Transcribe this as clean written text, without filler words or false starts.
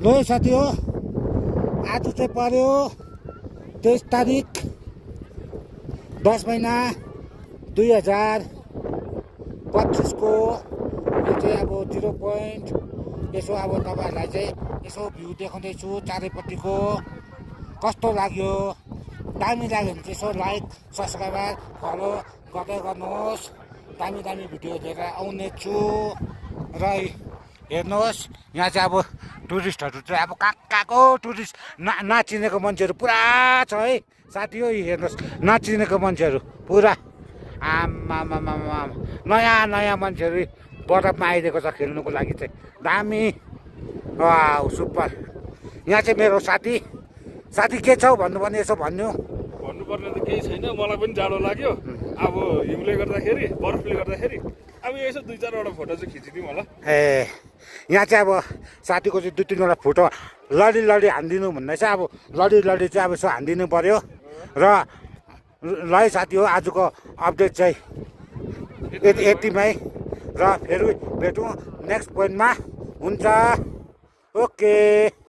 ल साथी हो, आज चाहिँ पर्यो 23 तारिक 10 महिना 2025 को। यो चाहिँ अब 0 पोइन्ट यसो अब तपाईँहरूलाई चाहिँ यसो भ्यू देखाउँदैछु चारैपट्टिको। कस्तो लाग्यो? दामी लाग्यो भने चाहिँ यसो लाइक सब्सक्राइबर फलो गर्दै गर्नुहोस्। दामी दामी भिडियो लिएर आउने छु। र हेर्नुहोस् यहाँ चाहिँ अब टुरिस्टहरू चाहिँ अब कहाँको टुरिस्ट नाचिनेको मान्छेहरू पुरा छ है साथी हो। हेर्नुहोस् नाचिनेको मान्छेहरू पुरा आमामामा नयाँ नयाँ मान्छेहरू बरफमा आइदिएको छ खेल्नुको लागि चाहिँ दामी। Wow super. यहाँ चाहिँ मेरो साथी के छौ भन्नुपर्ने यसो भन्नुपर्ने त केही छैन। मलाई पनि जाडो लाग्यो अब हिउँले गर्दाखेरि बरफले गर्दाखेरि अब यसो 2-4वटा फोटो चाहिँ खिचिदिउँ होला। ए यहाँ चाहिँ अब साथीको चाहिँ 2-3वटा फोटो लडी हानिदिनु भन्दैछ। अब लडी चाहिँ अब यसो हानिदिनु पर्यो। र ल है साथी हो, आजको अपडेट चाहिँ यतिमै। र फेरि भेटौँ नेक्स्ट पोइन्टमा। हुन्छ, ओके।